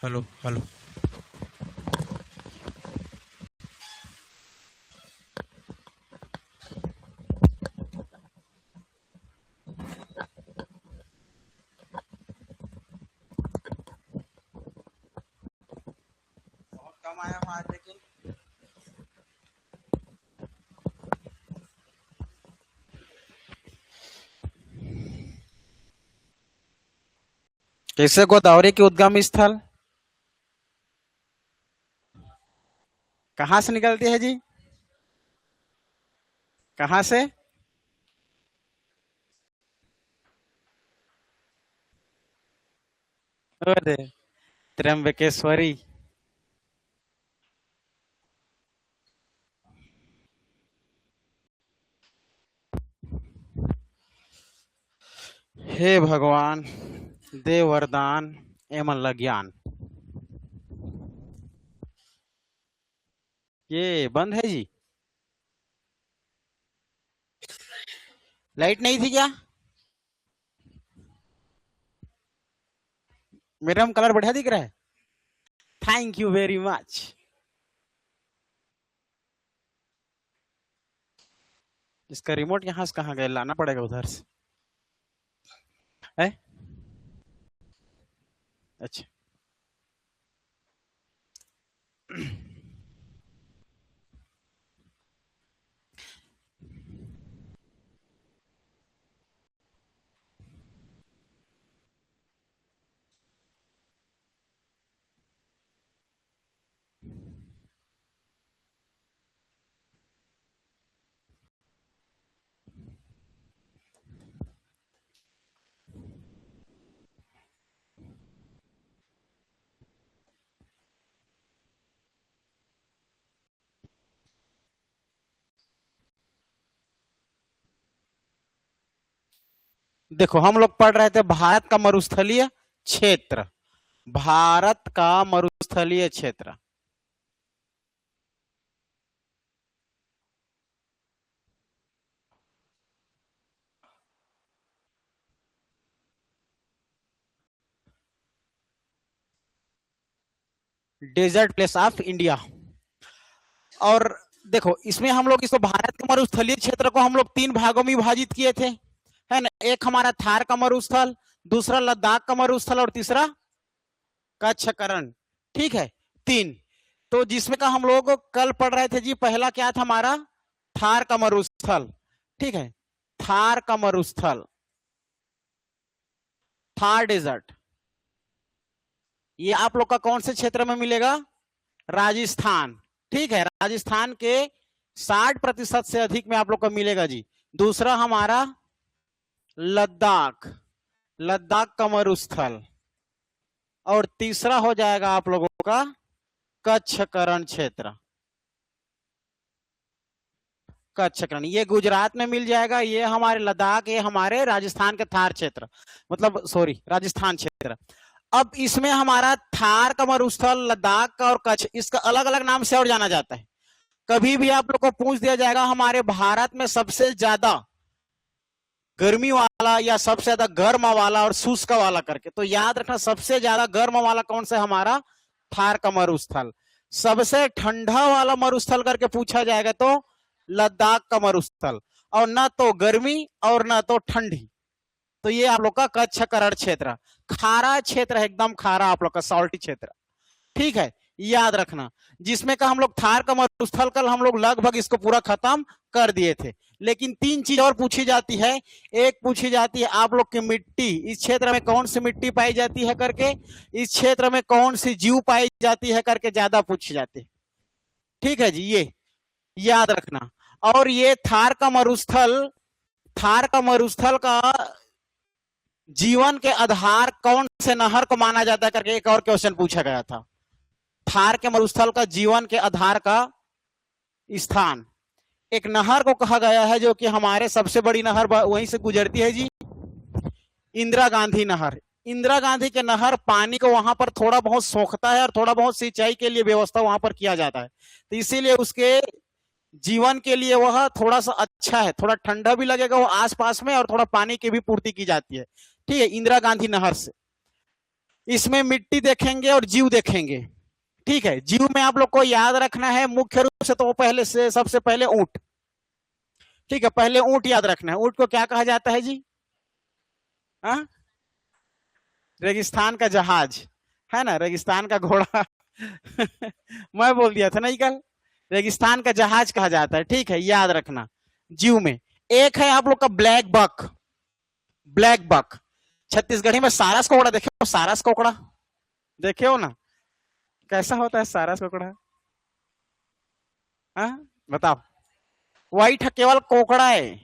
Hello hello. बहुत कम आया आज लेकिन। कैसे गोदावरी की उद्गम स्थल कहाँ से निकलती है जी? कहाँ से? अरे त्र्यंबकेश्वरी। हे भगवान, दे वरदान एवं ज्ञान। ये बंद है जी? लाइट नहीं थी क्या? मेरा में कलर बढ़िया दिख रहा है। Thank you very much. इसका रिमोट यहाँ से कहाँ गया? लाना पड़ेगा उधर से। है? अच्छा। देखो, हम लोग पढ़ रहे थे भारत का मरुस्थलीय क्षेत्र। भारत का मरुस्थलीय क्षेत्र। Desert place of India. और देखो, इसमें हम लोग इसको भारत के मरुस्थलीय क्षेत्र को हम लोग 3 भागों में विभाजित किए थे, है ना। एक हमारा थार का मरुस्थल, दूसरा लद्दाख का मरुस्थल और तीसरा कच्छकरण। ठीक है, 3। तो जिसमें का हम लोग कल पढ़ रहे थे जी, पहला क्या था हमारा? थार का मरुस्थल। ठीक है, थार का मरुस्थल, थार डेजर्ट। ये आप लोग का कौन से क्षेत्र में मिलेगा? राजस्थान। ठीक है, राजस्थान के 60% से अधिक में आप लोग को मिलेगा जी। दूसरा हमारा लद्दाख, लद्दाख का मरुस्थल। और तीसरा हो जाएगा आप लोगों का कच्छकरण क्षेत्र। कच्छकरण ये गुजरात में मिल जाएगा, ये हमारे लद्दाख, ये हमारे राजस्थान के थार क्षेत्र, मतलब सॉरी राजस्थान क्षेत्र। अब इसमें हमारा थार का मरुस्थल, लद्दाख का और कच्छ, इसका अलग अलग नाम से और जाना जाता है। कभी भी आप लोग को पूछ दिया जाएगा हमारे भारत में सबसे ज्यादा गर्मी वाला या सबसे ज्यादा गर्म वाला और शुष्क वाला करके, तो याद रखना सबसे ज्यादा गर्म वाला कौन सा? हमारा थार का मरुस्थल। सबसे ठंडा वाला मरुस्थल करके पूछा जाएगा तो लद्दाख का मरुस्थल। और ना तो गर्मी और ना तो ठंडी, तो ये आप लोग का कच्छकरण क्षेत्र। खारा क्षेत्र है, एकदम खारा, आप लोग का सॉल्टी क्षेत्र। ठीक है, याद रखना। जिसमें का हम लोग थार का मरुस्थल कल हम लोग लगभग इसको पूरा खत्म कर दिए थे, लेकिन 3 चीज और पूछी जाती है। एक पूछी जाती है आप लोग की मिट्टी, इस क्षेत्र में कौन सी मिट्टी पाई जाती है करके, इस क्षेत्र में कौन सी जीव पाई जाती है करके ज्यादा पूछी जाती है। ठीक है जी, ये याद रखना। और ये थार का मरुस्थल, थार का मरुस्थल का जीवन के आधार कौन से नहर को माना जाता है करके एक और क्वेश्चन पूछा गया था। थार के मरुस्थल का जीवन के आधार का स्थान एक नहर को कहा गया है, जो कि हमारे सबसे बड़ी नहर वहीं से गुजरती है जी, इंदिरा गांधी नहर। इंदिरा गांधी के नहर पानी को वहां पर थोड़ा बहुत सोखता है और थोड़ा बहुत सिंचाई के लिए व्यवस्था वहां पर किया जाता है, तो इसीलिए उसके जीवन के लिए वह थोड़ा सा अच्छा है, थोड़ा ठंडा भी लगेगा वो आसपास में, और थोड़ा पानी की भी पूर्ति की जाती है। ठीक है, इंदिरा गांधी नहर से। इसमें मिट्टी देखेंगे और जीव देखेंगे। ठीक है, जीव में आप लोग को याद रखना है मुख्य रूप से, तो पहले से सबसे पहले ऊंट। ठीक है, पहले ऊंट याद रखना है। ऊंट को क्या कहा जाता है जी? हाँ, रेगिस्तान का जहाज, है ना, रेगिस्तान का घोड़ा। मैं बोल दिया था ना कल, रेगिस्तान का जहाज कहा जाता है। ठीक है, याद रखना। जीव में एक है आप लोग का black buck. Black buck Chhattisgarhi में सारस कोकड़ा देखे हो? सारस कोकड़ा देखे हो ना? कैसा होता है सारस कोकड़ा? हाँ, बताओ। व्हाइट केवल कोकड़ा है।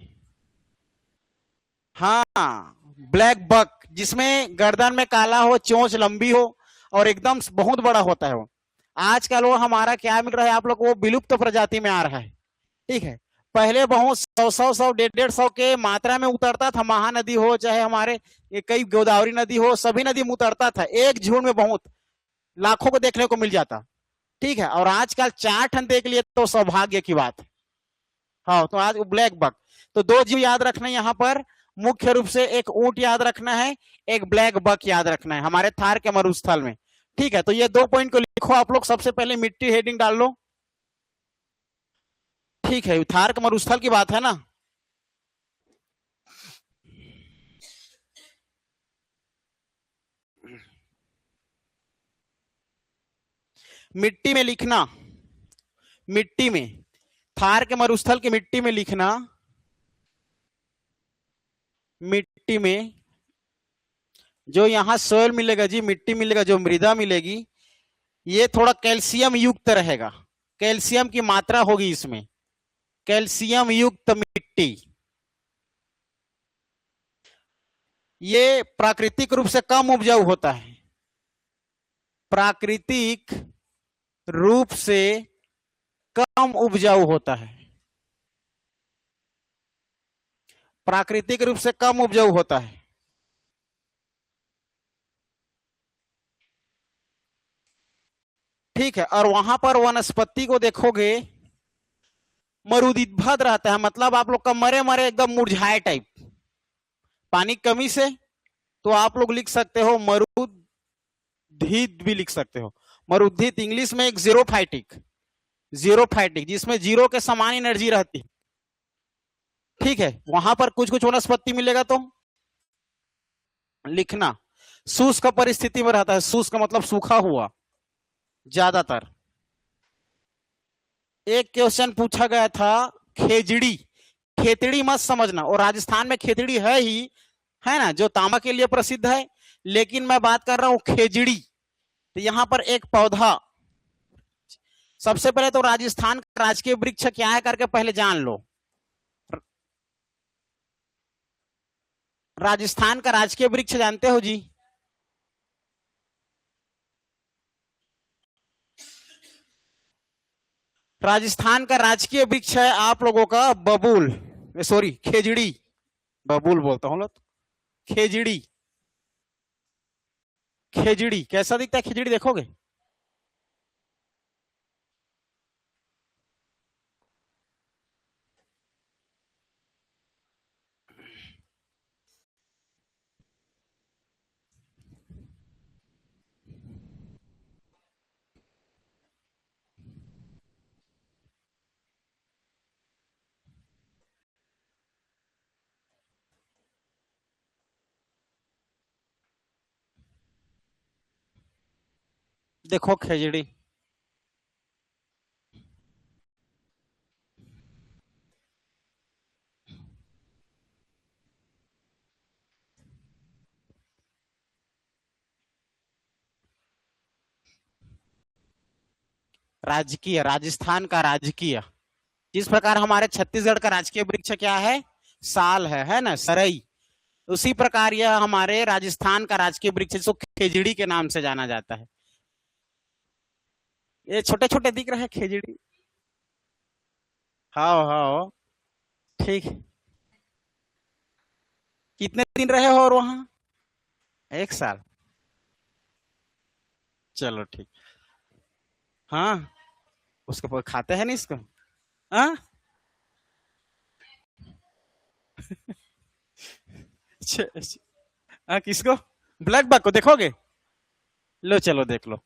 हाँ, ब्लैक बक जिसमें गर्दन में काला हो, चोंच लंबी हो और एकदम बहुत बड़ा होता है वो। आजकल वो हमारा क्या मिल रहा है आप लोग, वो विलुप्त प्रजाति में आ रहा है। ठीक है, पहले बहुत 100 150 के मात्रा में उतरता था, महानदी हो चाहे हमारे कई गोदावरी नदी हो, सभी नदी में उतरता था एक झुंड में, बहुत लाखों को देखने को मिल जाता। ठीक है, और आजकल 4 ठन देख लिए तो सौभाग्य की बात। हाँ, तो आज ब्लैक बक। तो 2 जीव याद रखना है यहाँ पर मुख्य रूप से, एक ऊंट याद रखना है, एक ब्लैक बक याद रखना है हमारे थार के मरुस्थल में। ठीक है, तो ये 2 पॉइंट को लिखो आप लोग। सबसे पहले मिट्टी हेडिंग डाल लो। ठीक है, थार के मरुस्थल की बात है ना। मिट्टी में लिखना, मिट्टी में, थार के मरुस्थल की मिट्टी में लिखना, मिट्टी में जो यहां सोयल मिलेगा जी, मिट्टी मिलेगा, जो मृदा मिलेगी, ये थोड़ा कैल्शियम युक्त रहेगा। कैल्शियम की मात्रा होगी इसमें, कैल्शियम युक्त मिट्टी। ये प्राकृतिक रूप से कम उपजाऊ होता है, प्राकृतिक रूप से कम उपजाऊ होता है, प्राकृतिक रूप से कम उपजाऊ होता है। ठीक है, और वहां पर वनस्पति को देखोगे मरुदिभद रहता है, मतलब आप लोग का मरे मरे एकदम मुरझाए टाइप। पानी की कमी से तो आप लोग लिख सकते हो मरुद्धित भी लिख सकते हो। मरुद्धित इंग्लिश में एक जीरोफाइटिक, जीरोफाइटिक जिसमें जीरो के समान एनर्जी रहती है। ठीक है, वहां पर कुछ कुछ वनस्पति मिलेगा तो लिखना। शुष्क परिस्थिति में रहता है, शुष्क मतलब सूखा हुआ ज्यादातर। एक क्वेश्चन पूछा गया था खेजड़ी, खेतड़ी मत समझना, और राजस्थान में खेतड़ी है ही, है ना, जो तांबा के लिए प्रसिद्ध है, लेकिन मैं बात कर रहा हूं खेजड़ी। तो यहां पर एक पौधा, सबसे पहले तो राजस्थान का राजकीय वृक्ष क्या है करके पहले जान लो। राजस्थान का राजकीय वृक्ष जानते हो जी? राजस्थान का राजकीय वृक्ष है आप लोगों का बबूल, सॉरी खेजड़ी, बबूल बोलता हूं लोग, खेजड़ी। खेजड़ी कैसा दिखता है? खेजड़ी देखोगे? देखो खेजड़ी, राजकीय, राजस्थान का राजकीय, जिस प्रकार हमारे छत्तीसगढ़ का राजकीय वृक्ष क्या है? साल है ना, सरई। उसी प्रकार यह हमारे राजस्थान का राजकीय वृक्ष जिसको खेजड़ी के नाम से जाना जाता है। ये छोटे छोटे दिख रहे हैं खेजड़ी। हाँ हाँ, ठीक। कितने दिन रहे हो और वहां? 1 साल? चलो ठीक। हाँ, उसको खाते हैं ना इसको? हाँ, किसको? ब्लैक बक को देखोगे? लो चलो देख लो।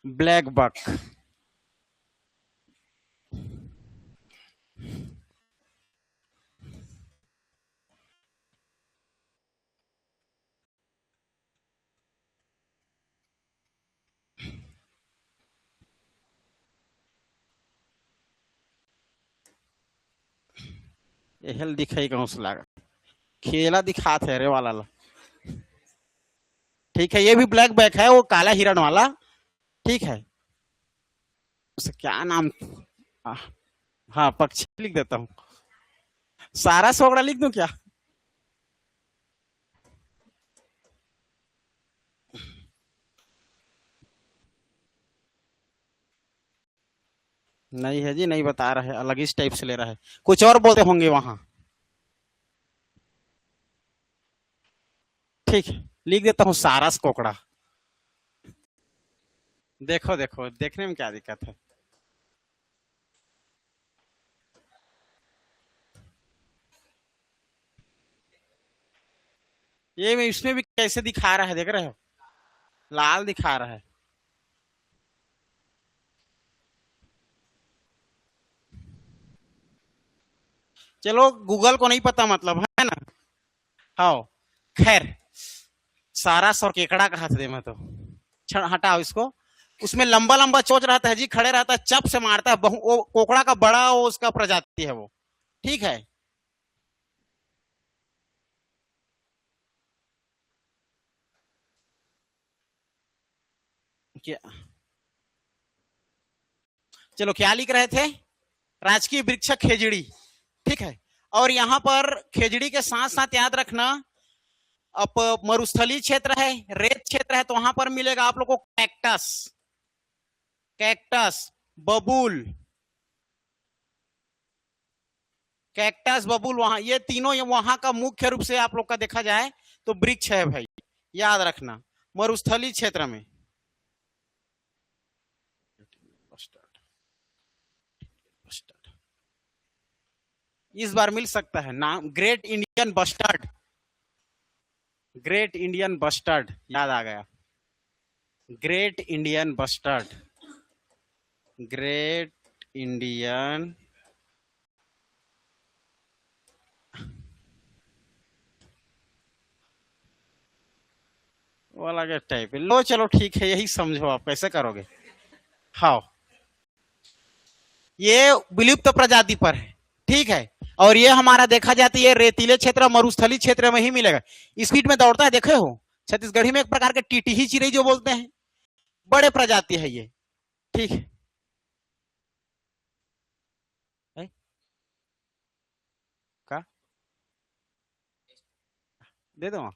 Black buck. ये हेल दिखाई घोंसला का खेला दिखाते है रे वाला ला। ठीक है, ये भी ब्लैक बैक है, वो काला हिरण वाला। ठीक है। उसे क्या नाम। आ, हाँ, पक्षी लिख देता हूँ। सारा सोगड़ा लिख दूं क्या? नहीं है जी, नहीं बता रहा है, अलग ही टाइप से ले रहा है। कुछ और बोलते होंगे वहां। ठीक है, लिख देता हूँ सारस कोकड़ा। देखो देखो, देखने में क्या दिक्कत है। ये में इसमें भी कैसे दिखा रहा है, देख रहे हो? लाल दिखा रहा है। चलो, गूगल को नहीं पता मतलब, है ना? हाँ। खैर, सारस और केकड़ा का हाथ दे मैं तो। हटाओ इसको। उसमें लंबा लंबा चोच रहता है जी, खड़े रहता है, चप से मारता है, वो कोकड़ा का बड़ा वो उसका प्रजाति है वो। ठीक है। क्या? चलो, क्या लिख रहे थे? राजकीय वृक्ष खेजड़ी। ठीक है। और यहाँ पर खेजड़ी के साथ साथ याद रखना, अब मरुस्थली क्षेत्र है, रेत क्षेत्र है, तो वहां पर मिलेगा आप लोग को कैक्टस। कैक्टस, बबूल। कैक्टस, बबूल, वहां ये तीनों ये वहां का मुख्य रूप से आप लोग का देखा जाए तो वृक्ष है भाई। याद रखना, मरुस्थली क्षेत्र में। इस बार मिल सकता है नाम, great Indian bustard. Great Indian bustard याद आ गया। Great Indian bustard. Great Indian. वो अलग टाइप है। लो चलो ठीक है, यही समझो, आप कैसे करोगे। हाँ, ये विलुप्त प्रजाति पर है। ठीक है। और ये हमारा देखा जाता है, ये रेतीले क्षेत्र, मरुस्थली क्षेत्र में ही मिलेगा। स्पीड में दौड़ता है, देखे हो? छत्तीसगढ़ी में एक प्रकार के टीटी चिड़ई जो बोलते हैं, बड़े प्रजाति है ये। ठीक है। का दे दो।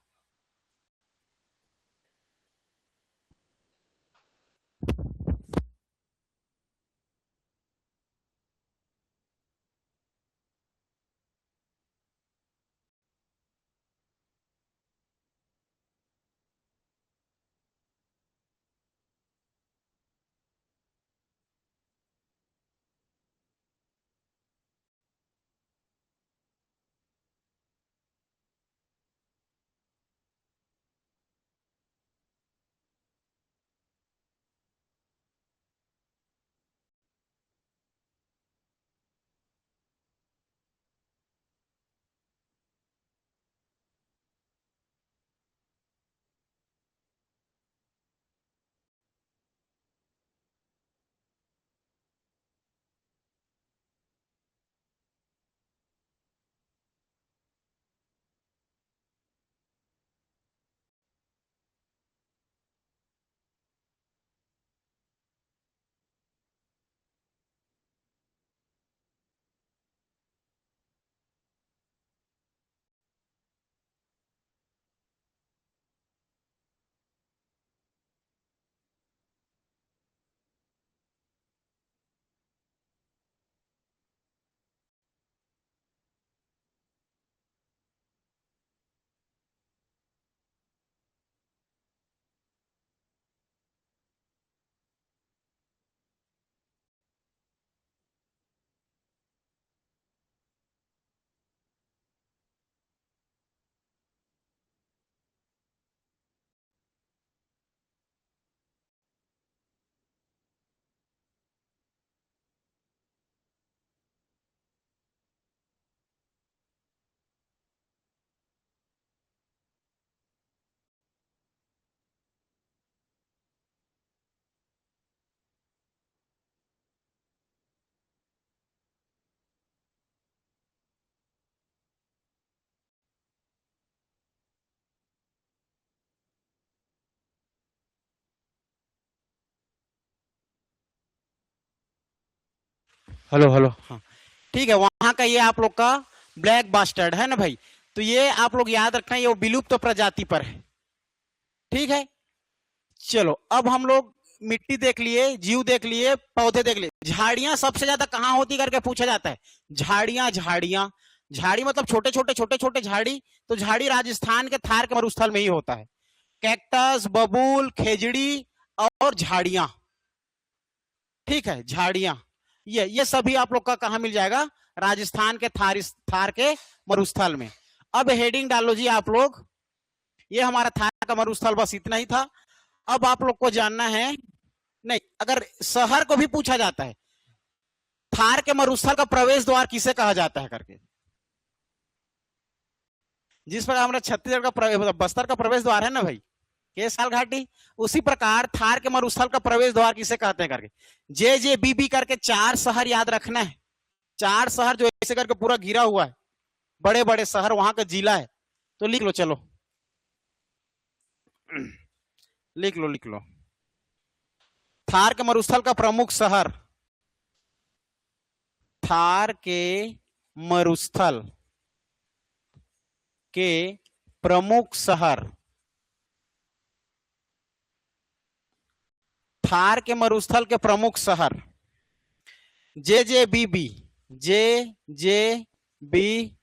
हेलो हेलो, हाँ ठीक है, वहां का ये आप लोग का ब्लैक बास्टर्ड है ना भाई। तो ये आप लोग याद रखना, ये विलुप्त तो प्रजाति पर है, ठीक है। चलो अब हम लोग मिट्टी देख लिए, जीव देख लिए, पौधे देख लिए। झाड़ियां सबसे ज्यादा कहां होती करके पूछा जाता है। झाड़ियां झाड़ियां झाड़ी मतलब छोटे छोटे छोटे छोटे झाड़ी। तो झाड़ी राजस्थान के थार के मरुस्थल में ही होता है। कैक्टस, बबूल, खेजड़ी और झाड़ियां, ठीक है, झाड़ियां। ये सभी आप लोग का कहां मिल जाएगा, राजस्थान के थार के मरुस्थल में। अब हेडिंग डालो जी आप लोग, ये हमारा थार का मरुस्थल बस इतना ही था। अब आप लोग को जानना है, नहीं अगर शहर को भी पूछा जाता है, थार के मरुस्थल का प्रवेश द्वार किसे कहा जाता है करके। जिस प्रकार हमारा छत्तीसगढ़ का बस्तर का प्रवेश द्वार है ना भाई, केसाल घाटी, उसी प्रकार थार के मरुस्थल का प्रवेश द्वार किसे कहते हैं करके। जे बी बी करके 4 शहर याद रखना है। 4 शहर जो ऐसे करके पूरा घिरा हुआ है, बड़े बड़े शहर, वहां का जिला है। तो लिख लो, चलो लिख लो लिख लो। थार के मरुस्थल का प्रमुख शहर, थार के मरुस्थल के प्रमुख शहर, थार के मरुस्थल के प्रमुख शहर J B B, J B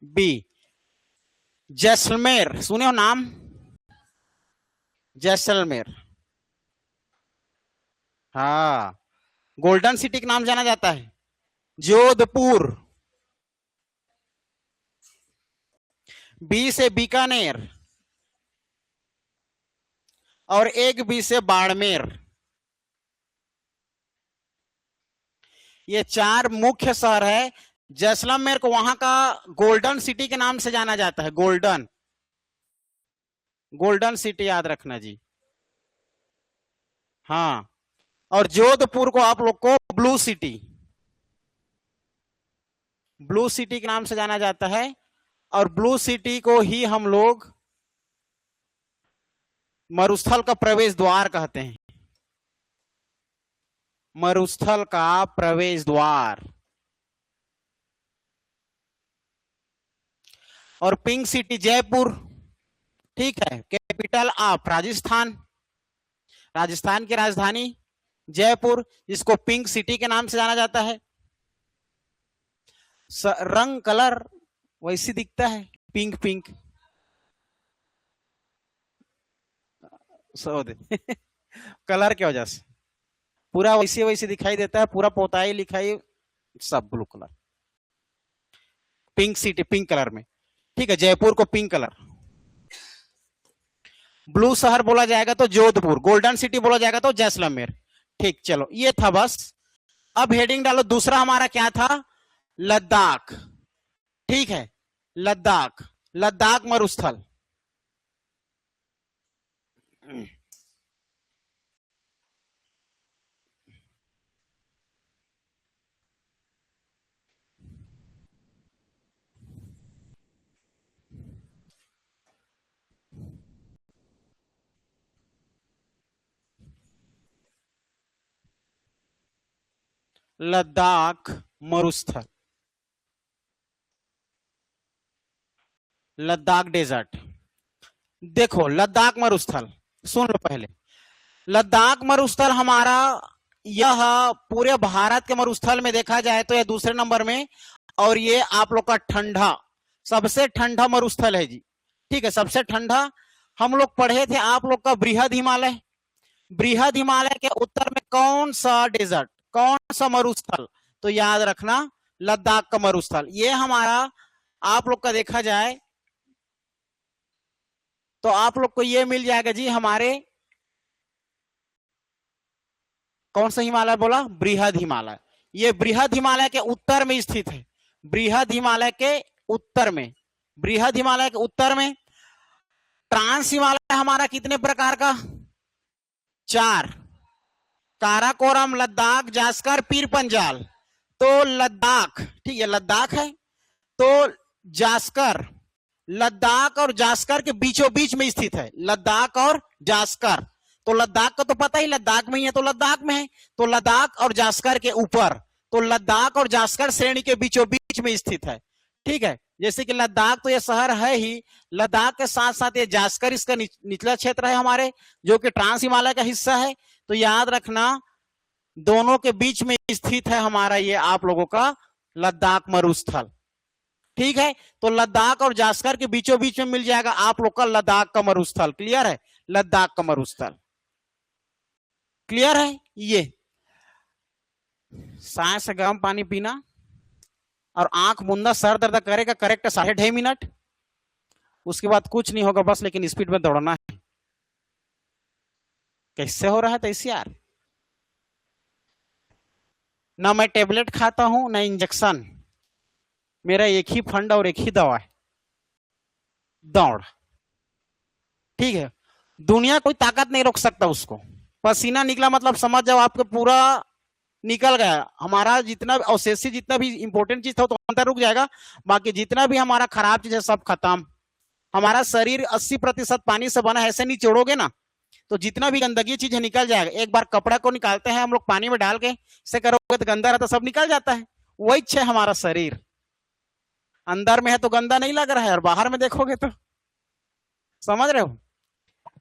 B. Jaisalmer, सुने हो नाम, जैसलमेर, हाँ। गोल्डन सिटी के नाम जाना जाता है जोधपुर। बी से बीकानेर और एक बी से बाड़मेर। ये 4 मुख्य शहर है। जैसलमेर को वहां का गोल्डन सिटी के नाम से जाना जाता है, गोल्डन, गोल्डन सिटी याद रखना जी, हाँ। और जोधपुर को आप लोग को ब्लू सिटी, ब्लू सिटी के नाम से जाना जाता है। और ब्लू सिटी को ही हम लोग मरुस्थल का प्रवेश द्वार कहते हैं, मरुस्थल का प्रवेश द्वार। और पिंक सिटी जयपुर, ठीक है, कैपिटल ऑफ राजस्थान, राजस्थान की राजधानी जयपुर, जिसको पिंक सिटी के नाम से जाना जाता है। रंग कलर वैसी दिखता है, पिंक पिंक कलर की वजह से पूरा वैसे वैसे दिखाई देता है, पूरा पोताई लिखाई सब blue colour, pink city pink colour में, ठीक है। जयपुर को पिंक कलर, ब्लू शहर बोला जाएगा तो जोधपुर, गोल्डन सिटी बोला जाएगा तो जैसलमेर, ठीक। चलो ये था बस। अब हेडिंग डालो, दूसरा हमारा क्या था, लद्दाख, ठीक है, लद्दाख, लद्दाख मरुस्थल। लद्दाख मरुस्थल, लद्दाख डेजर्ट। देखो लद्दाख मरुस्थल, सुन लो पहले। लद्दाख मरुस्थल हमारा, यह पूरे भारत के मरुस्थल में देखा जाए तो यह दूसरे नंबर में, और ये आप लोग का ठंडा, सबसे ठंडा मरुस्थल है जी, ठीक है, सबसे ठंडा। हम लोग पढ़े थे आप लोग का बृहद हिमालय, बृहद हिमालय के उत्तर में कौन सा डेजर्ट, कौन सा मरुस्थल, तो याद रखना लद्दाख का मरुस्थल। ये हमारा आप लोग का देखा जाए तो आप लोग को ये मिल जाएगा जी, हमारे कौन सा हिमालय बोला, बृहद हिमालय। ये बृहद हिमालय के उत्तर में स्थित है, बृहद हिमालय के उत्तर में, बृहद हिमालय के उत्तर में। ट्रांस हिमालय हमारा कितने प्रकार का, 4, काराकोरम, लद्दाख, जास्कर, पीर पंजाल। तो लद्दाख, ठीक है, लद्दाख है, तो जास्कर, लद्दाख और जास्कर के बीचों बीच में स्थित है, लद्दाख और जास्कर। तो लद्दाख का तो पता ही, लद्दाख में ही है, तो लद्दाख में है। तो लद्दाख और जास्कर के ऊपर, तो लद्दाख और जास्कर श्रेणी के बीचों बीच में स्थित है। ठीक है, जैसे कि लद्दाख तो ये शहर है ही, लद्दाख के साथ साथ ये जास्कर इसका निचला क्षेत्र है हमारे, जो कि ट्रांस हिमालय का हिस्सा है। तो याद रखना दोनों के बीच में स्थित है हमारा ये आप लोगों का लद्दाख मरुस्थल। ठीक है, तो लद्दाख और जास्कर के बीचों बीच में मिल जाएगा आप लोग का लद्दाख का मरुस्थल। क्लियर है, लद्दाख का मरुस्थल क्लियर है। ये सांस से गर्म पानी पीना और आंख मुंदा सर दर्द करेगा करेक्ट 2.5 मिनट, उसके बाद कुछ नहीं होगा बस, लेकिन स्पीड में दौड़ना है। कैसे हो रहा है तैसे यार, ना मैं टेबलेट खाता हूं ना इंजेक्शन, मेरा एक ही फंड और एक ही दवा है, दौड़। ठीक है, दुनिया कोई ताकत नहीं रोक सकता उसको। पसीना निकला मतलब समझ जाओ आपके पूरा निकल गया, हमारा जितना अवशेषी जितना भी इंपॉर्टेंट चीज था तो अंदर रुक जाएगा, बाकी जितना भी हमारा खराब चीज है सब खत्म। हमारा शरीर 80% पानी से बना है, ऐसे निचोड़ोगे ना तो जितना भी गंदगी चीज है निकल जाएगा। एक बार कपड़ा को निकालते हैं हम लोग पानी में डाल के, इसे करोगे तो गंदा रहता सब निकल जाता है। वही है हमारा शरीर, अंदर में है तो गंदा नहीं लग रहा है और बाहर में देखोगे तो समझ रहे हो।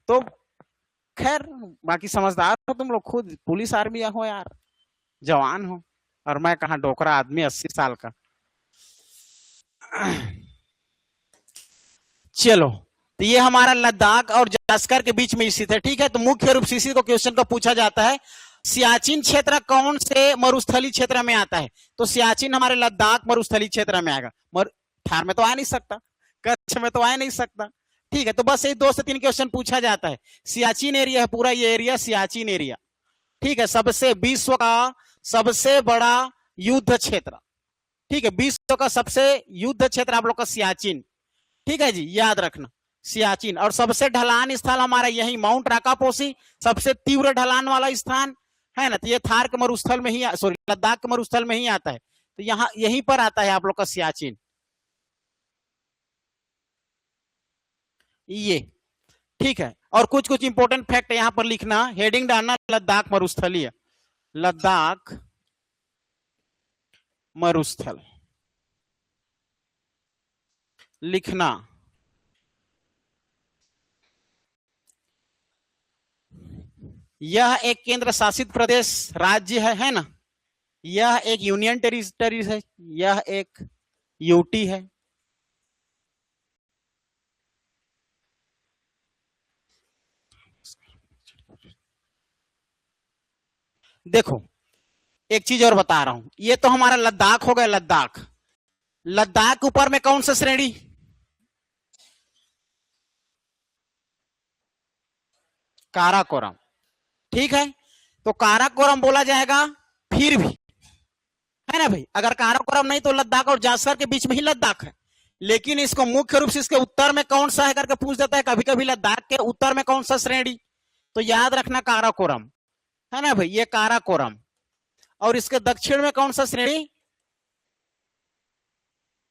तो खैर बाकी समझदार हो तुम लोग, खुद पुलिस आर्मी हो यार, जवान हो, और मैं कहा डोकरा आदमी 80 साल का। चलो, तो ये हमारा लद्दाख और जास्कर के बीच में स्थित है। ठीक है, तो मुख्य रूप से इसी को क्वेश्चन को पूछा जाता है, सियाचिन क्षेत्र कौन से मरुस्थलीय क्षेत्र में आता है? तो सियाचिन हमारे लद्दाख मरुस्थलीय क्षेत्र में आएगा। थार में तो आ नहीं सकता, कच्छ में तो आ नहीं सकता। ठीक है, तो बस ये 2 से 3 क्वेश्चन पूछा जाता है। सियाचिन एरिया है पूरा, ये एरिया सियाचिन एरिया। ठीक है, सबसे विश्व का सबसे बड़ा युद्ध क्षेत्र। ठीक है, विश्व का सबसे युद्ध क्षेत्र आप लोग का सियाचिन। ठीक है जी, याद रखना सियाचिन। और सबसे ढलान स्थल हमारा यही माउंट राकापोसी, सबसे तीव्र ढलान वाला स्थान है ना। तो ये थार के मरुस्थल में ही, सॉरी लद्दाख के मरुस्थल में ही आता है। तो यहाँ यहीं पर आता है आप लोग का सियाचिन। ये ठीक है, और कुछ कुछ इंपॉर्टेंट फैक्ट यहां पर लिखना, हेडिंग डालना लद्दाख मरुस्थलीय, लद्दाख मरुस्थल लिखना। यह एक केंद्र शासित प्रदेश राज्य है ना, यह एक यूनियन टेरिटरी है, यह एक यूटी है। देखो एक चीज और बता रहा हूं, ये तो हमारा लद्दाख हो गया। लद्दाख, लद्दाख ऊपर में कौन सा श्रेणी? काराकोरम। ठीक है, तो काराकोरम बोला जाएगा फिर भी, है ना भाई। अगर काराकोरम नहीं तो लद्दाख और जासकर के बीच में ही लद्दाख है, लेकिन इसको मुख्य रूप से इसके उत्तर में कौन सा है करके पूछ देता है कभी कभी, लद्दाख के उत्तर में कौन सा श्रेणी। तो याद रखना काराकोरम, है ना भाई, ये काराकोरम। और इसके दक्षिण में कौन सा श्रेणी?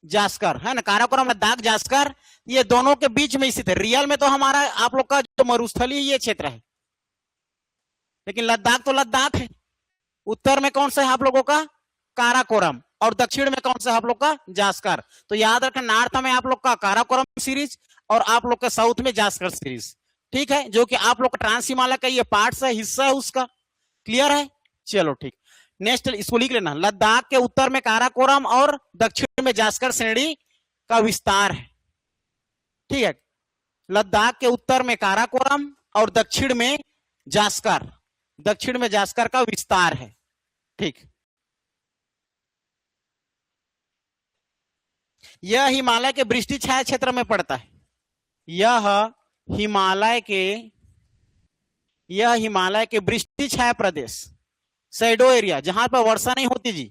जास्कर, है ना। काराकोरम लद्दाख जास्कर ये दोनों के बीच में स्थित है। रियल में तो हमारा आप लोग का जो मरुस्थलीय ये क्षेत्र है, लेकिन लद्दाख तो लद्दाख है। उत्तर में कौन सा है आप लोगों का? काराकोरम। और दक्षिण में कौन सा है आप लोग का? जास्कर। तो याद रखना नॉर्थ में आप लोग का काराकोरम सीरीज और आप लोग का साउथ में जास्कर सीरीज। ठीक है, जो कि आप लोग का ट्रांस हिमालय का ये पार्ट है, हिस्सा है उसका। क्लियर है, चलो ठीक। नेक्स्ट इसको लिख लेना, लद्दाख के उत्तर में काराकोरम और दक्षिण में जास्कर श्रेणी का विस्तार है। ठीक है, लद्दाख के उत्तर में काराकोरम और दक्षिण में जास्कर, दक्षिण में जास्कर का विस्तार है। ठीक, यह हिमालय के वृष्टि छाया क्षेत्र में पड़ता है। यह हिमालय के वृष्टि छाया प्रदेश, शैडो एरिया, जहां पर वर्षा नहीं होती जी,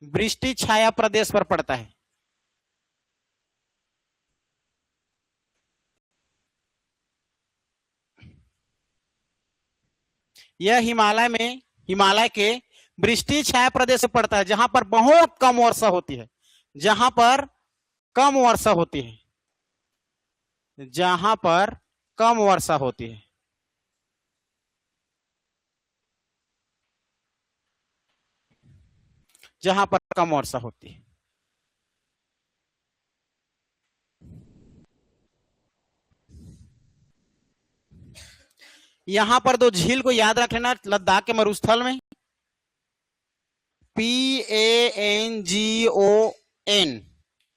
वृष्टि छाया प्रदेश पर पड़ता है। यह हिमालय के वृष्टि छाया प्रदेश से पड़ता है, जहां पर बहुत कम वर्षा होती है, जहां पर कम वर्षा होती है, जहां पर कम वर्षा होती है। जहां पर कम वर्षा होती है। यहां पर दो झील को याद रख लेना लद्दाख के मरुस्थल में, PANGON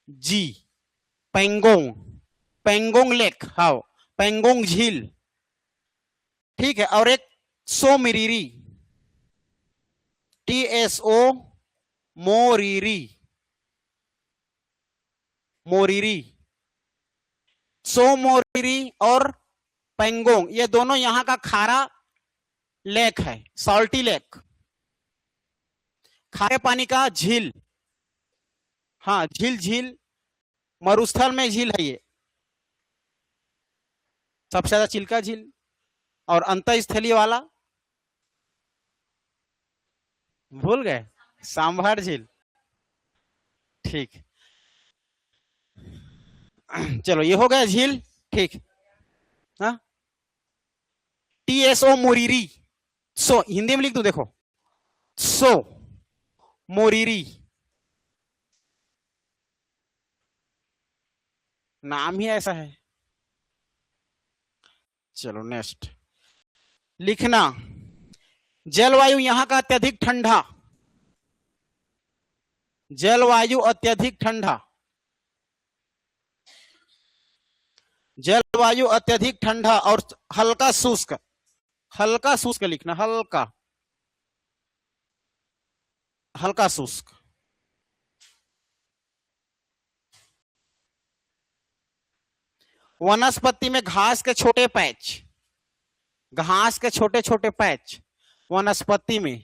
जी, पेंगोंग, पेंगोंग लेक, हाँ पेंगोंग झील, ठीक है। और एक सो मिरीरी, TSO मोरीरी, मोरीरी, सो मोरीरी और पेंगोंग, ये दोनों यहां का खारा लेक है, सॉल्टी लेक, खारे पानी का झील। हाँ झील, झील मरुस्थल में झील है ये, सबसे ज्यादा चिल्का झील, और अंतःस्थलीय वाला भूल गए, सांभर झील, ठीक। चलो ये हो गया झील, ठीक। हाँ TSO मोरीरी, सो हिंदी में लिख दो, देखो सो मोरीरी, नाम ही ऐसा है। चलो नेक्स्ट लिखना, जलवायु यहां का अत्यधिक ठंडा, जलवायु अत्यधिक ठंडा, जलवायु अत्यधिक ठंडा और हल्का शुष्क, हल्का शुष्क लिखना, हल्का, हल्का शुष्क। वनस्पति में घास के छोटे पैच, घास के छोटे छोटे पैच, वनस्पति में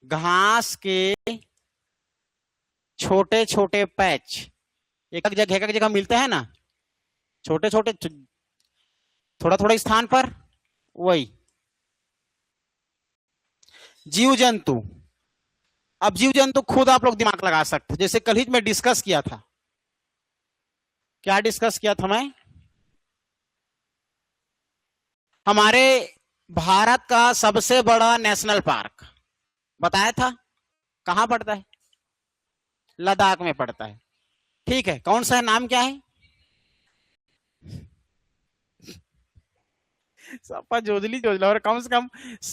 घास के छोटे छोटे पैच, एक जगह मिलते हैं ना, छोटे छोटे, थोड़ा थोड़ा स्थान पर, वही जीव जंतु। अब जीव जंतु खुद आप लोग दिमाग लगा सकते, जैसे कल ही मैं डिस्कस किया था, क्या डिस्कस किया था मैं, हमारे भारत का सबसे बड़ा नेशनल पार्क बताया था, कहां पड़ता है, लद्दाख में पड़ता है, ठीक है। कौन सा है, नाम क्या है, सबका जोजली जोजला, और कम से कम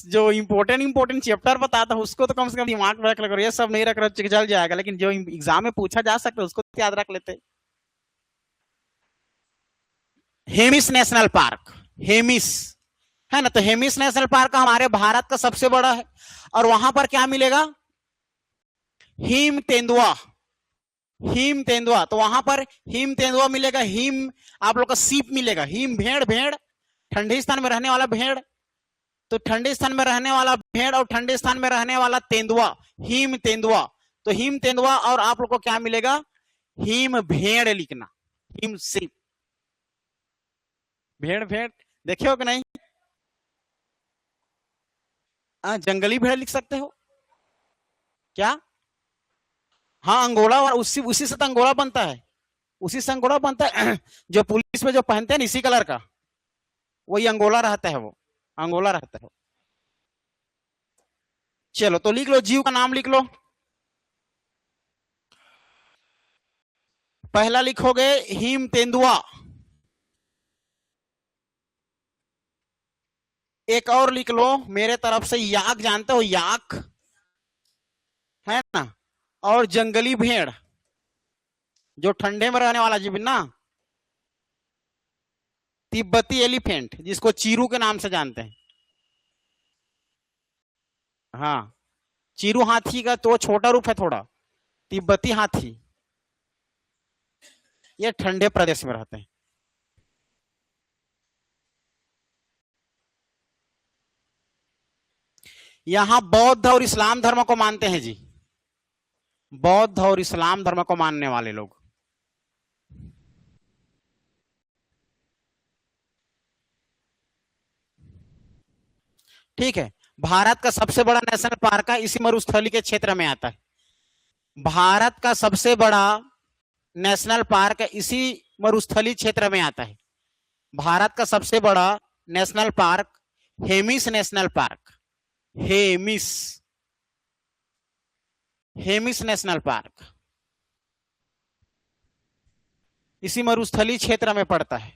जो इंपोर्टेंट चैप्टर बताता है उसको तो कम से कम दिमाग में रख लो, ये सब नहीं रख रहे चल जाएगा, लेकिन जो एग्जाम में पूछा जा सकता है उसको तो याद रख लेते। हेमिस नेशनल पार्क, हेमिस है ना, तो हेमिस नेशनल पार्क हमारे भारत का सबसे बड़ा है, और वहां पर क्या मिलेगा, हिम तेंदुआ, हिम तेंदुआ, तो वहां पर हिम तेंदुआ मिलेगा, हिम आप लोग का सीप मिलेगा, हिम भेड़, भेड़ ठंडे स्थान में रहने वाला भेड़, तो ठंडे स्थान में रहने वाला भेड़ और ठंडे स्थान में रहने वाला तेंदुआ, हिम तेंदुआ, तो हिम तेंदुआ, और आप लोग को क्या मिलेगा, हिम भेड़ लिखना, हिम सीप, भेड़, भेड़ देखे हो कि नहीं, जंगली भेड़ लिख सकते हो क्या, हाँ अंगोला, और उसी से तो अंगोला बनता है, उसी से अंगोला बनता है, जो पुलिस में जो पहनते हैं इसी कलर का, वही अंगोला रहता है, वो अंगोला रहता है। चलो तो लिख लो, जीव का नाम लिख लो, पहला लिखोगे हिम तेंदुआ, एक और लिख लो मेरे तरफ से, याक, जानते हो याक है ना, और जंगली भेड़ जो ठंडे में रहने वाला जीव ना, तिब्बती एलिफेंट जिसको चीरू के नाम से जानते हैं, हाँ चीरू हाथी का तो छोटा रूप है थोड़ा, तिब्बती हाथी, ये ठंडे प्रदेश में रहते हैं। यहां बौद्ध और इस्लाम धर्म को मानते हैं जी, बौद्ध और इस्लाम धर्म को मानने वाले लोग, ठीक है। भारत का सबसे बड़ा नेशनल पार्क है, इसी मरुस्थली के क्षेत्र में आता है, भारत का सबसे बड़ा नेशनल पार्क इसी मरुस्थली क्षेत्र में आता है, भारत का सबसे बड़ा national park Hemis national park, Hemis, Hemis national park इसी मरुस्थलीय क्षेत्र में पड़ता है,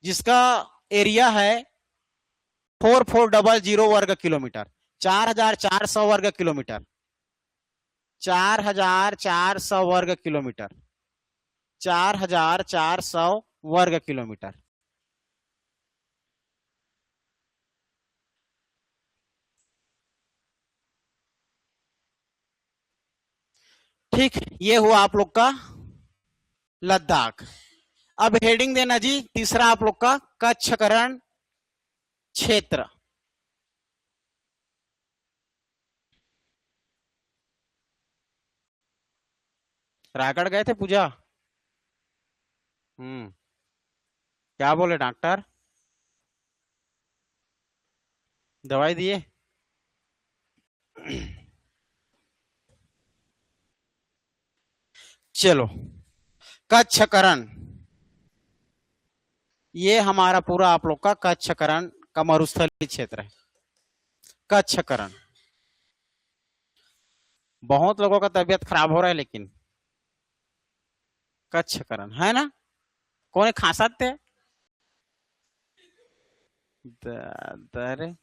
जिसका एरिया है 4400 वर्ग किलोमीटर, 4400 वर्ग किलोमीटर, 4400 वर्ग किलोमीटर, 4400 वर्ग किलोमीटर। ठीक, ये हुआ आप लोग का लद्दाख। अब हेडिंग देना जी तीसरा आप लोग का कच्छकरण क्षेत्र। रायगढ़ गए थे पूजा? क्या बोले डॉक्टर? दवाई दिए? चलो, कच्छकरण ये हमारा पूरा आप लोग का कच्छकरण का मरुस्थलीय क्षेत्र है। कच्छकरण बहुत लोगों का तबीयत खराब हो रहा है, लेकिन कच्छकरण है ना, कौन खांसाते दरे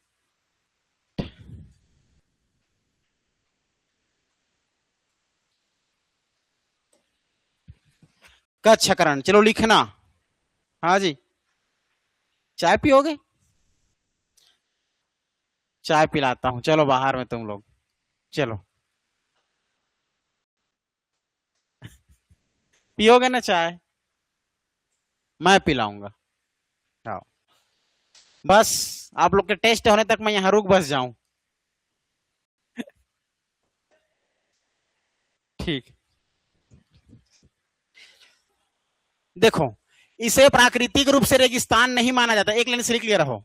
कच्छकरण। चलो लिखना। हाँ जी, चाय पियोगे? चाय पिलाता हूं, चलो बाहर में तुम लोग, चलो पियोगे ना चाय? मैं पिलाऊंगा। आओ, बस आप लोग के टेस्ट होने तक मैं यहां रुक बस जाऊं। ठीक, देखो इसे प्राकृतिक रूप से रेगिस्तान नहीं माना जाता, एक लाइन से लिख लिया रहो,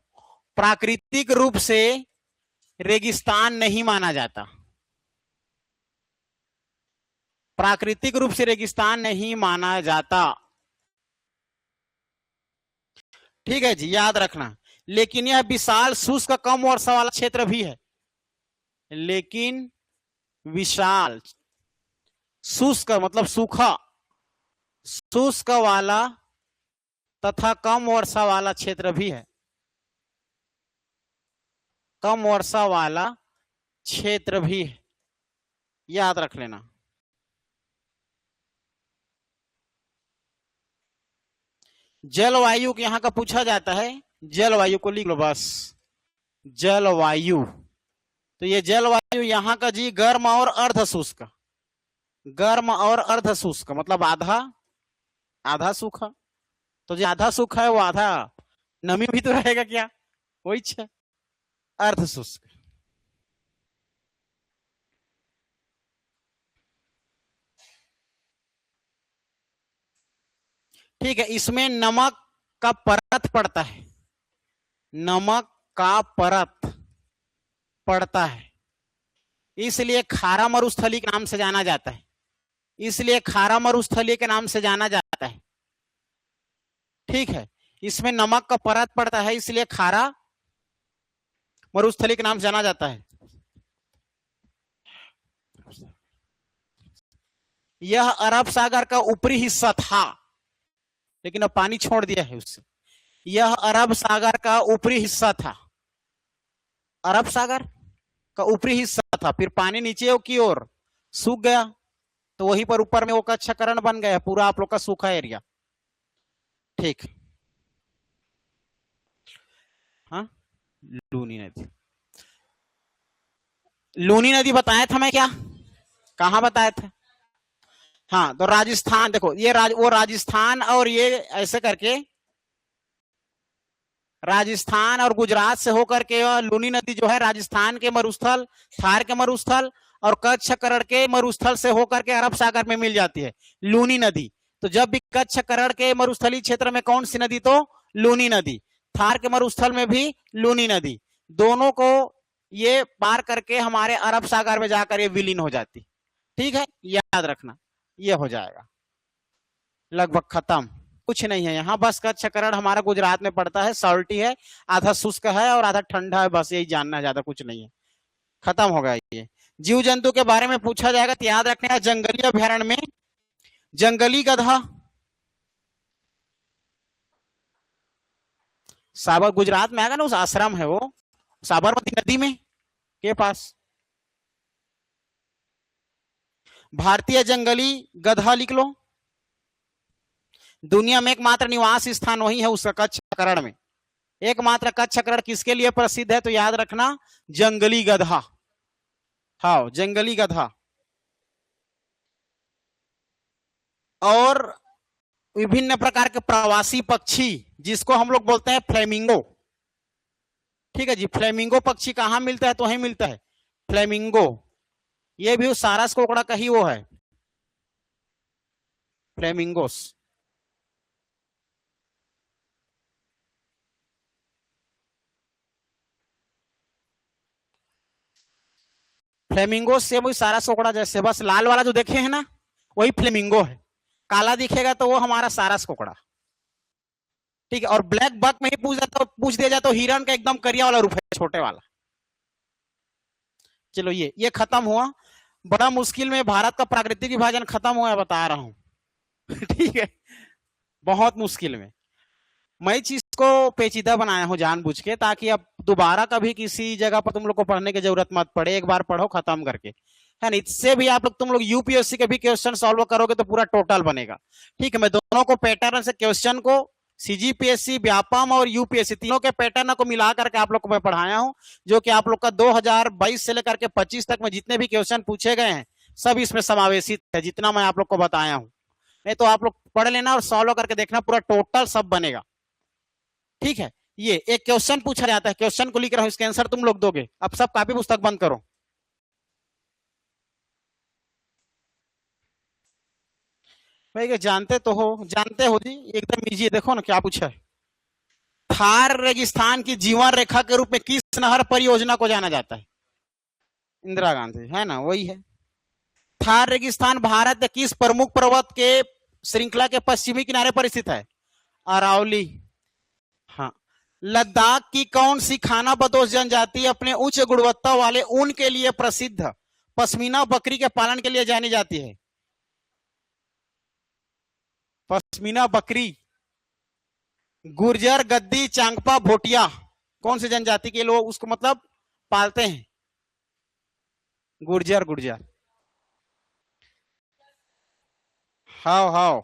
प्राकृतिक रूप से रेगिस्तान नहीं माना जाता, प्राकृतिक रूप से रेगिस्तान नहीं माना जाता। ठीक है जी, याद रखना। लेकिन यह विशाल शुष्क कम वर्षा वाला क्षेत्र भी है, लेकिन विशाल शुष्क मतलब सूखा, शुष्क वाला तथा कम वर्षा वाला क्षेत्र भी है, कम वर्षा वाला क्षेत्र भी है, याद रख लेना। जलवायु यहां का पूछा जाता है, जलवायु को लिख लो बस, जलवायु। तो ये जलवायु यहाँ का जी गर्म और अर्ध शुष्क, गर्म और अर्ध शुष्क मतलब आधा आधा सूखा। तो जो आधा सूखा है वो आधा नमी भी तो रहेगा क्या, वही है अर्ध शुष्क। ठीक है, इसमें नमक का परत पड़ता है, नमक का परत पड़ता है, इसलिए खारा मरुस्थली के नाम से जाना जाता है, इसलिए खारा मरुस्थली के नाम से जाना जाता है। ठीक है, इसमें नमक का परत पड़ता है, इसलिए खारा मरुस्थली के नाम से जाना जाता है। यह अरब सागर का ऊपरी हिस्सा था, लेकिन अब पानी छोड़ दिया है उससे। यह अरब सागर का ऊपरी हिस्सा था, अरब सागर का ऊपरी हिस्सा था, फिर पानी नीचे की ओर सूख गया, तो वहीं पर ऊपर में वो कच्छकरण बन गया, पूरा आप लोग का सूखा एरिया। ठीक, हाँ लूनी नदी, लूनी नदी बताया था मैं क्या, कहां बताया था? हाँ, तो राजस्थान देखो, ये वो राजस्थान और ये ऐसे करके राजस्थान और गुजरात से होकर के लूनी नदी जो है राजस्थान के मरुस्थल, थार के मरुस्थल और कच्छकरण के मरुस्थल से होकर के अरब सागर में मिल जाती है लूनी नदी। तो जब भी कच्छकरण के मरुस्थलीय क्षेत्र में कौन सी नदी, तो लूनी नदी, थार के मरुस्थल में भी लूनी नदी, दोनों को ये पार करके हमारे अरब सागर में जाकर ये विलीन हो जाती। ठीक है, याद रखना, ये हो जाएगा लगभग खत्म, कुछ नहीं है यहाँ, बस कच्छकरण हमारा गुजरात में पड़ता है, सॉल्टी है, आधा शुष्क है और आधा ठंडा है, बस यही जानना है, ज्यादा कुछ नहीं है। खत्म हो गया ये। जीव जंतु के बारे में पूछा जाएगा तो याद रखने का, जंगली अभ्यारण्य में जंगली गधा, साबर गुजरात में आएगा ना, उस आश्रम है वो साबरमती नदी में के पास। भारतीय जंगली गधा लिख लो। दुनिया में एकमात्र निवास स्थान वही है उसका, कच्छ करण में। एकमात्र कच्छ करण किसके लिए प्रसिद्ध है तो याद रखना, जंगली गधा। हाँ, जंगली गधा। और विभिन्न प्रकार के प्रवासी पक्षी जिसको हम लोग बोलते हैं फ्लेमिंगो। ठीक है जी, फ्लेमिंगो पक्षी कहां मिलता है तो वहीं मिलता है, फ्लेमिंगो। ये भी सारस कोकड़ा का ही वो है, फ्लेमिंगोस। फ्लेमिंगो से वही सारस कोकड़ा जैसे, बस लाल वाला जो देखे है ना वही फ्लेमिंगो है, काला दिखेगा तो वो हमारा सारस कोकड़ा। ठीक है, और ब्लैक बक में ही पूछ दिया जाए तो हिरण का एकदम करिया वाला रूप है, छोटे वाला। चलो ये खत्म हुआ। बड़ा मुश्किल में भारत का प्राकृतिक विभाजन खत्म हुआ है, बता रहा हूं। ठीक है, बहुत मुश्किल में। मैं इस चीज को पेचीदा बनाया हूं जानबूझ के, ताकि अब दोबारा कभी किसी जगह पर तुम लोग को पढ़ने की जरूरत मत पड़े, एक बार पढ़ो खत्म करके, है ना। इससे भी आप लोग, तुम लोग यूपीएससी के भी क्वेश्चन सॉल्व करोगे तो पूरा टोटल बनेगा। ठीक है, मैं दोनों को पैटर्न से क्वेश्चन को, सीजीपीएससी, व्यापम और यूपीएससी तीनों के पैटर्न को मिला करके आप लोग को मैं पढ़ाया हूं, जो कि आप लोग का 2022 से लेकर के 25 तक में जितने भी क्वेश्चन पूछे गए हैं सब इसमें समावेशित है, जितना मैं आप लोग को बताया हूं। नहीं तो आप लोग पढ़ लेना और सॉल्व करके देखना, पूरा टोटल सब बनेगा। ठीक है, ये एक क्वेश्चन पूछा जाता है, क्वेश्चन को लिख रहा हूं, इसके आंसर तुम लोग दोगे। अब सब कॉपी पुस्तक बंद करो। भाई जानते तो हो, जानते हो जी, एकदम इजी। देखो ना क्या पूछा है, थार रेगिस्तान की जीवन रेखा के रूप में किस नहर परियोजना को जाना जाता है? इंदिरा गांधी, है ना, वही है। थार रेगिस्तान भारत के किस प्रमुख पर्वत के श्रृंखला के पश्चिमी किनारे पर स्थित है? अरावली। हाँ। लद्दाख की कौन सी खाना बदोश जनजाति अपने उच्च गुणवत्ता वाले ऊन के लिए प्रसिद्ध पश्मीना बकरी के पालन के लिए जानी जाती है? पश्मीना बकरी। गुर्जर, गद्दी, चांगपा, भोटिया, कौन सी जनजाति के लोग उसको मतलब पालते हैं? गुर्जर, गुर्जर। हाँ हाँ।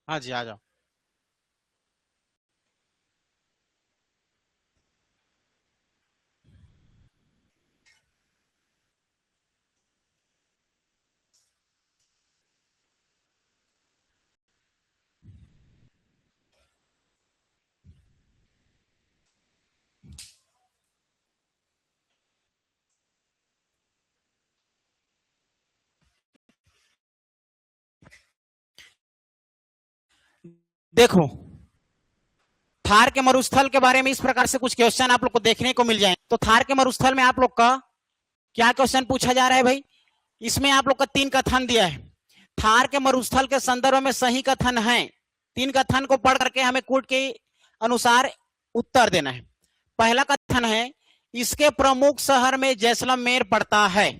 हाँ जी, आ जाओ। देखो, थार के मरुस्थल के बारे में इस प्रकार से कुछ क्वेश्चन आप लोग को देखने को मिल जाए। तो थार के मरुस्थल में आप लोग का क्या क्वेश्चन पूछा जा रहा है भाई? इसमें आप लोग का 3 कथन दिया है। थार के मरुस्थल के संदर्भ में सही कथन है। 3 कथन को पढ़ करके हमें कोड के अनुसार उत्तर देना है। पहला कथन है, इसके प्रमुख शहर में जैसलमेर पड़ता है।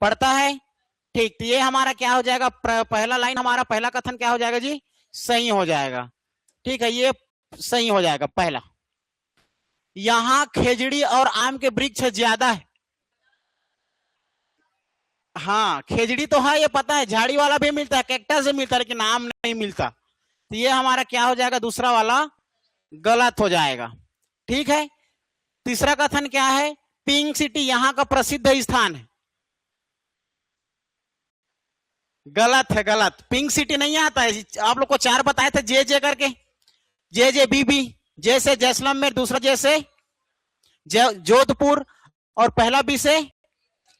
पड़ता है, ठीक। तो ये हमारा क्या हो जाएगा? पहला लाइन हमारा, पहला कथन क्या हो जाएगा जी? सही हो जाएगा। ठीक है, ये सही हो जाएगा पहला। यहां खेजड़ी और आम के वृक्ष ज्यादा है। हाँ, खेजड़ी तो है, ये पता है, झाड़ी वाला भी मिलता है, कैक्टस भी मिलता है, लेकिन आम नहीं मिलता। तो ये हमारा क्या हो जाएगा? दूसरा वाला गलत हो जाएगा। ठीक है। तीसरा कथन क्या है? पिंक सिटी यहां का प्रसिद्ध स्थान है। गलत है, गलत। पिंक सिटी नहीं आता है। आप लोग को 4 बताए थे जे करके, जे बीबी, जे से जैसलमेर, दूसरा जे से जोधपुर, और पहला बी से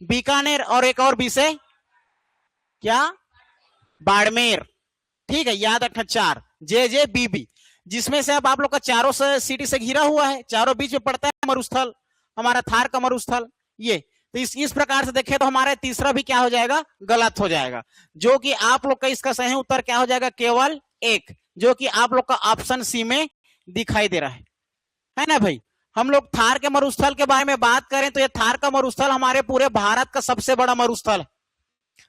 बीकानेर, और एक और बी से क्या? बाड़मेर। ठीक है, याद रखना 4 जे बीबी, जिसमें से अब आप लोग का चारों से सिटी से घिरा हुआ है, चारों बीच में पड़ता है मरुस्थल, हमारा थार का मरुस्थल ये। तो इस प्रकार से देखें तो हमारा तीसरा भी क्या हो जाएगा? गलत हो जाएगा। जो कि आप लोग का इसका सही उत्तर क्या हो जाएगा? केवल 1, जो कि आप लोग का ऑप्शन सी में दिखाई दे रहा है ना भाई? हम लोग थार के मरुस्थल के बारे में बात करें तो ये थार का मरुस्थल हमारे पूरे भारत का सबसे बड़ा मरुस्थल है।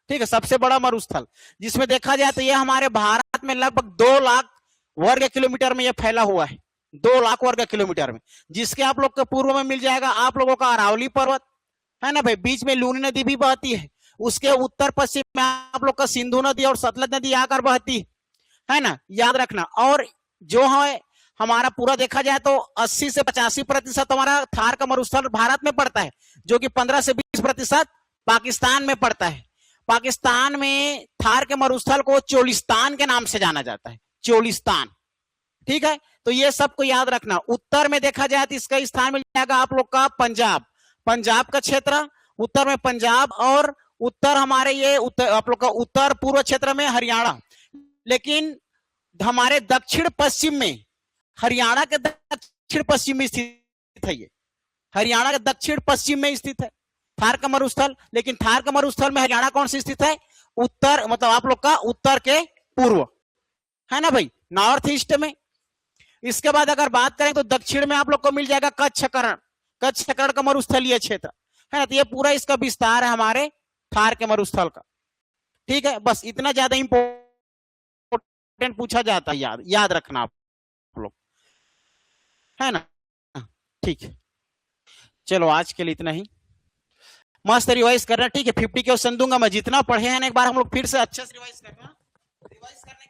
ठीक है, सबसे बड़ा मरुस्थल, जिसमें देखा जाए तो ये हमारे भारत में लगभग 2 लाख वर्ग किलोमीटर में ये फैला हुआ है। 2 लाख वर्ग किलोमीटर में, जिसके आप लोग के पूर्व में मिल जाएगा आप लोगों का अरावली पर्वत, है ना भाई? बीच में लूनी नदी भी बहती है। उसके उत्तर पश्चिम में आप लोग का सिंधु नदी और सतलज नदी आकर बहती है ना, याद रखना। और जो है हमारा पूरा देखा जाए तो 80 से 85% हमारा थार का मरुस्थल भारत में पड़ता है, जो कि 15 से 20% पाकिस्तान में पड़ता है। पाकिस्तान में थार के मरुस्थल को चोलिस्तान के नाम से जाना जाता है, चोलिस्तान। ठीक है, तो ये सबको याद रखना। उत्तर में देखा जाए तो इसका स्थान मिल जाएगा आप लोग का पंजाब, पंजाब का क्षेत्र, उत्तर में पंजाब, और उत्तर हमारे ये उत्तर आप लोग का उत्तर पूर्व क्षेत्र में हरियाणा। लेकिन हमारे दक्षिण पश्चिम में, हरियाणा के दक्षिण पश्चिम में स्थित है ये, हरियाणा के दक्षिण पश्चिम में स्थित है थार का मरुस्थल। लेकिन थार का मरुस्थल में हरियाणा कौन सी स्थित है? उत्तर, मतलब आप लोग का उत्तर के पूर्व, है ना भाई, नॉर्थ ईस्ट में। इसके बाद अगर बात करें तो दक्षिण में आप लोग को मिल जाएगा कच्छकरण, कच्छकरण का मरुस्थलीय क्षेत्र, है ना? तो ये पूरा इसका विस्तार है हमारे थार के मरुस्थल का। ठीक है, बस इतना ज्यादा इंपॉर्टेंट पूछा जाता है, याद रखना आप लोग, है ना? ठीक है, चलो आज के लिए इतना ही। मस्त रिवाइज करना, ठीक है? 50 क्वेश्चन दूंगा मैं, जितना पढ़े हैं एक बार हम लोग फिर से अच्छे से रिवाइज करना। रिवाइज करने